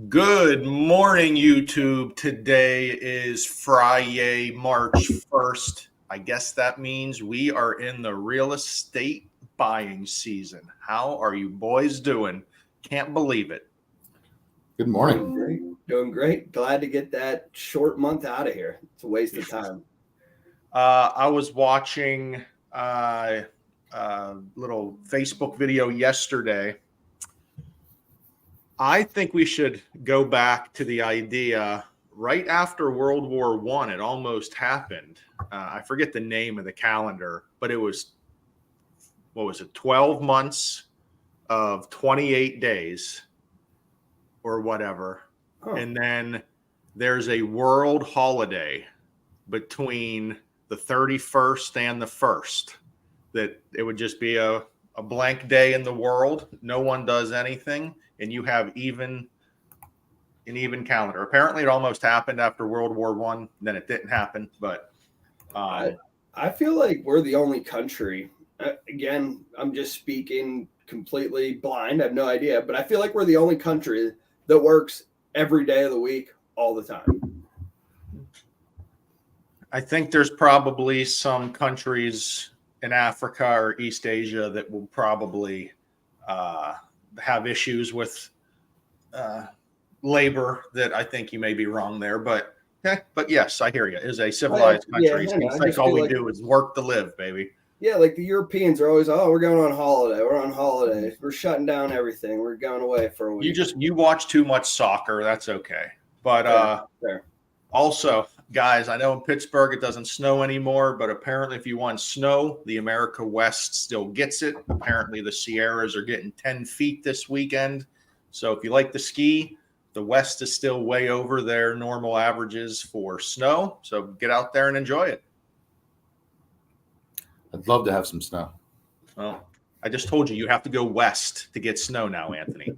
Good morning, YouTube. Today is Friday, March 1st. I guess that means we are in the real estate buying season. How are you boys doing? Can't believe it. Good morning. Doing great. Glad to get that short month out of here. It's a waste of time. I was watching a little Facebook video yesterday. I think we should go back to the idea right after World War I. It almost happened. I forget the name of the calendar, but it was, 12 months of 28 days or whatever. Huh. And then there's a world holiday between the 31st and the 1st that it would just be a blank day in the world. No one does anything. And you have an even calendar. Apparently, it almost happened after World War I. Then it didn't happen, but I feel like we're the only country. Again, I'm just speaking completely blind. I have no idea, but I feel like we're the only country that works every day of the week, all the time. I think there's probably some countries in Africa or East Asia that will probably have issues with labor that I think you may be wrong there, but yes, I hear you. As a civilized country, it seems like all we do is work to live, baby. Yeah, like the Europeans are always, we're going on holiday. We're on holiday. We're shutting down everything. We're going away for a week. You watch too much soccer. That's okay. But fair. Also, guys, I know in Pittsburgh it doesn't snow anymore, but apparently if you want snow, the America West still gets it. Apparently the Sierras are getting 10 feet this weekend. So if you like to ski, the West is still way over their normal averages for snow. So get out there and enjoy it. I'd love to have some snow. Well, I just told you have to go west to get snow now, Anthony.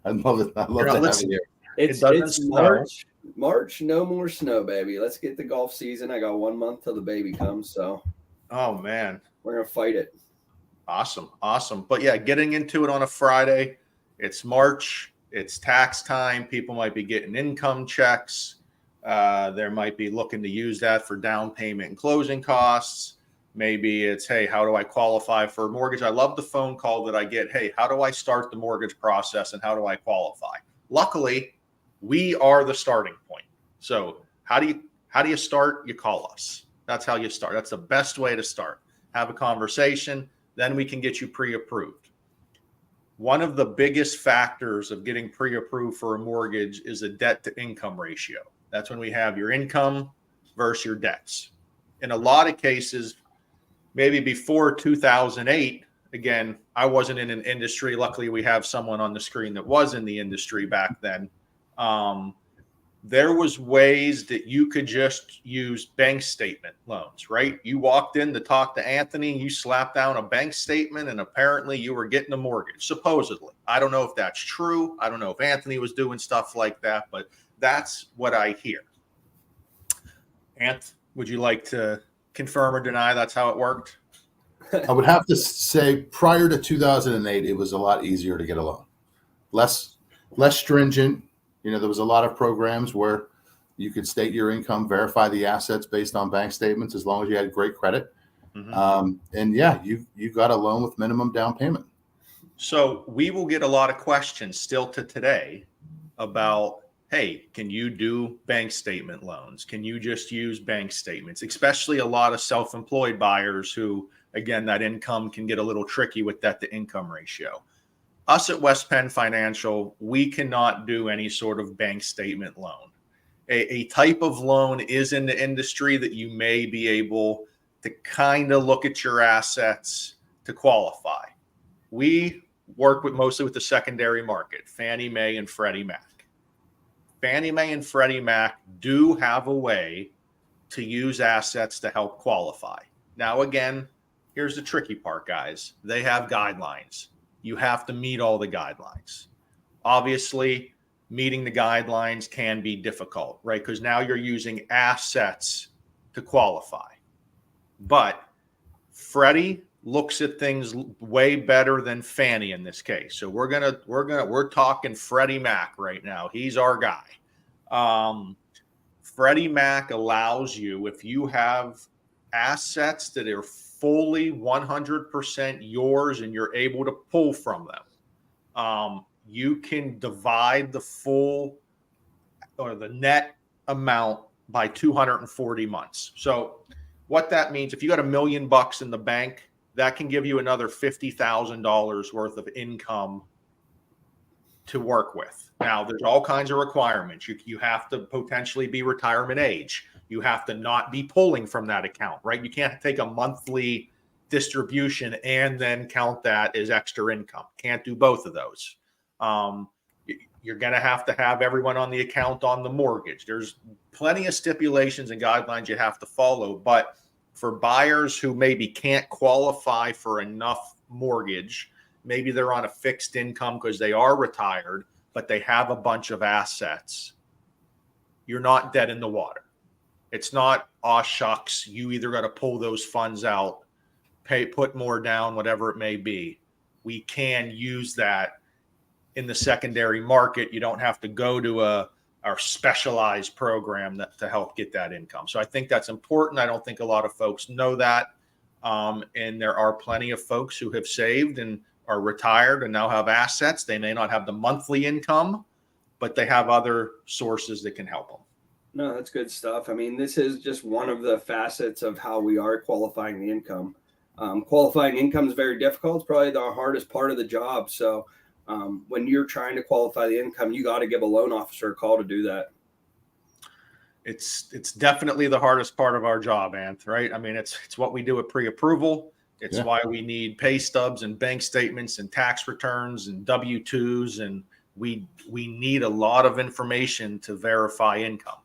I'd love it. I'd love to have it here. It's March, no more snow, baby. Let's get the golf season. I got 1 month till the baby comes, so. Oh, man. We're going to fight it. Awesome. But yeah, getting into it on a Friday. It's March. It's tax time. People might be getting income checks. There might be looking to use that for down payment and closing costs. Maybe it's, hey, how do I qualify for a mortgage? I love the phone call that I get. Hey, how do I start the mortgage process and how do I qualify? Luckily, we are the starting point. So how do you start? You call us. That's how you start. That's the best way to start. Have a conversation. Then we can get you pre-approved. One of the biggest factors of getting pre-approved for a mortgage is a debt to income ratio. That's when we have your income versus your debts. In a lot of cases, maybe before 2008, again, I wasn't in an industry. Luckily, we have someone on the screen that was in the industry back then. There was ways that you could just use bank statement loans, right? You walked in to talk to Anthony, you slapped down a bank statement, and apparently you were getting a mortgage, supposedly. I don't know if that's true. I don't know if Anthony was doing stuff like that, but that's what I hear. Ant, would you like to confirm or deny that's how it worked? I would have to say prior to 2008, it was a lot easier to get a loan. Less stringent. There was a lot of programs where you could state your income, verify the assets based on bank statements as long as you had great credit. Mm-hmm. And yeah, you got a loan with minimum down payment. So we will get a lot of questions still to today about, hey, can you do bank statement loans? Can you just use bank statements? Especially a lot of self-employed buyers who, again, that income can get a little tricky with that to income ratio. Us at West Penn Financial, we cannot do any sort of bank statement loan. A type of loan is in the industry that you may be able to kind of look at your assets to qualify. We work mostly with the secondary market, Fannie Mae and Freddie Mac. Fannie Mae and Freddie Mac do have a way to use assets to help qualify. Now, again, here's the tricky part, guys. They have guidelines. You have to meet all the guidelines. Obviously, meeting the guidelines can be difficult, right? Because now you're using assets to qualify. But Freddie looks at things way better than Fannie in this case. So we're talking Freddie Mac right now. He's our guy. Freddie Mac allows you, if you have assets that are fully 100% yours and you're able to pull from them, you can divide the full or the net amount by 240 months. So what that means, if you got $1 million in the bank, that can give you another $50,000 worth of income to work with. Now, there's all kinds of requirements. You have to potentially be retirement age. You have to not be pulling from that account, right? You can't take a monthly distribution and then count that as extra income. Can't do both of those. You're going to have everyone on the account on the mortgage. There's plenty of stipulations and guidelines you have to follow, but for buyers who maybe can't qualify for enough mortgage, maybe they're on a fixed income because they are retired, but they have a bunch of assets, you're not dead in the water. It's not, aw shucks, you either got to pull those funds out, put more down, whatever it may be. We can use that in the secondary market. You don't have to go to our specialized program to help get that income. So I think that's important. I don't think a lot of folks know that. And there are plenty of folks who have saved and are retired and now have assets. They may not have the monthly income, but they have other sources that can help them. No, that's good stuff. I mean, this is just one of the facets of how we are qualifying the income. Qualifying income is very difficult. It's probably the hardest part of the job. So when you're trying to qualify the income, you got to give a loan officer a call to do that. It's definitely the hardest part of our job, Anth, right? I mean, it's what we do at pre-approval. It's why we need pay stubs and bank statements and tax returns and W-2s. And we need a lot of information to verify income.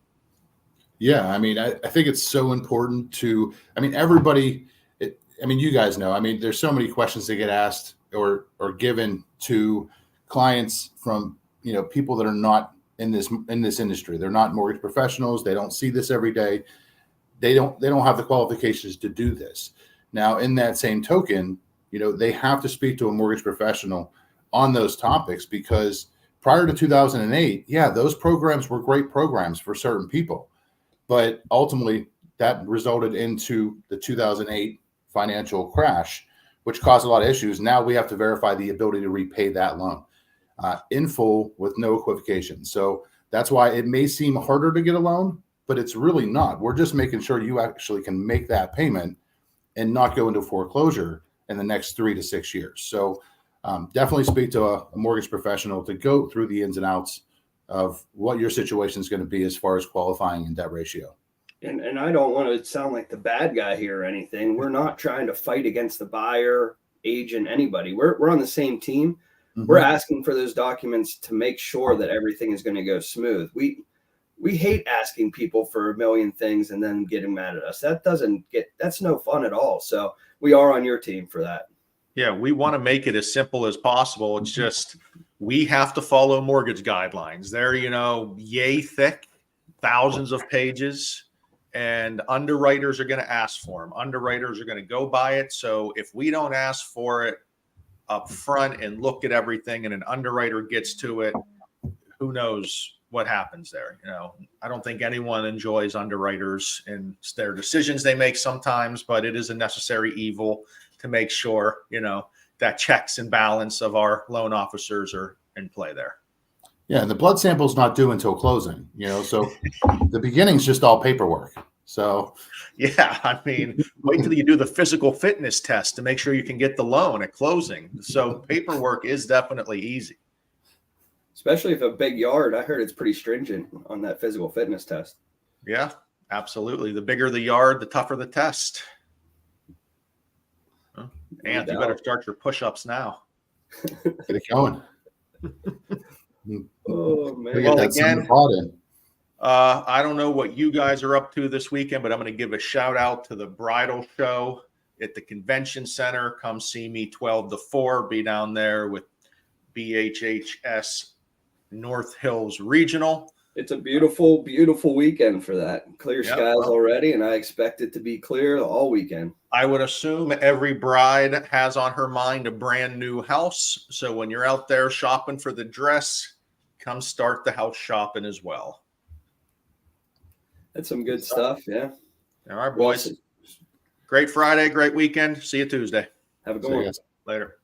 Yeah. I mean, I think it's so important to, I mean, everybody, you guys know, I mean, there's so many questions that get asked or given to clients from, people that are not in this industry. They're not mortgage professionals. They don't see this every day. They don't have the qualifications to do this. Now, in that same token, they have to speak to a mortgage professional on those topics, because prior to 2008, those programs were great programs for certain people, but ultimately that resulted into the 2008 financial crash, which caused a lot of issues. Now we have to verify the ability to repay that loan in full with no equivocation. So that's why it may seem harder to get a loan, but it's really not. We're just making sure you actually can make that payment and not go into foreclosure in the next 3 to 6 years. So definitely speak to a mortgage professional to go through the ins and outs of what your situation is going to be as far as qualifying and debt ratio. And I don't want to sound like the bad guy here or anything. We're not trying to fight against the buyer, agent, anybody. We're on the same team. Mm-hmm. We're asking for those documents to make sure that everything is going to go smooth. We hate asking people for a million things and then getting mad at us. That's no fun at all. So we are on your team for that. Yeah, we want to make it as simple as possible. It's just we have to follow mortgage guidelines. They're, yay thick, thousands of pages. And underwriters are going to ask for them. Underwriters are going to go by it. So if we don't ask for it up front and look at everything and an underwriter gets to it, who knows what happens there? I don't think anyone enjoys underwriters and their decisions they make sometimes, but it is a necessary evil to make sure, that checks and balance of our loan officers are in play there. Yeah, and the blood sample's not due until closing, so the beginning's just all paperwork. So yeah, wait till you do the physical fitness test to make sure you can get the loan at closing. So paperwork is definitely easy. Especially if a big yard. I heard it's pretty stringent on that physical fitness test. Yeah, absolutely. The bigger the yard, the tougher the test. And you better start your push-ups now. Get it going. Oh man! Well, again, I don't know what you guys are up to this weekend, but I'm going to give a shout out to the bridal show at the convention center. Come see me 12 to 4. Be down there with BHHS North Hills Regional. It's a beautiful, beautiful weekend for that. Clear Yeah, skies well. already, and I expect it to be clear all weekend. I would assume every bride has on her mind a brand new house. So when you're out there shopping for the dress, come start the house shopping as well. That's some good stuff. Yeah. All right, boys. Wilson, Great Friday, great weekend. See you Tuesday. have a good So, one. yes. Later.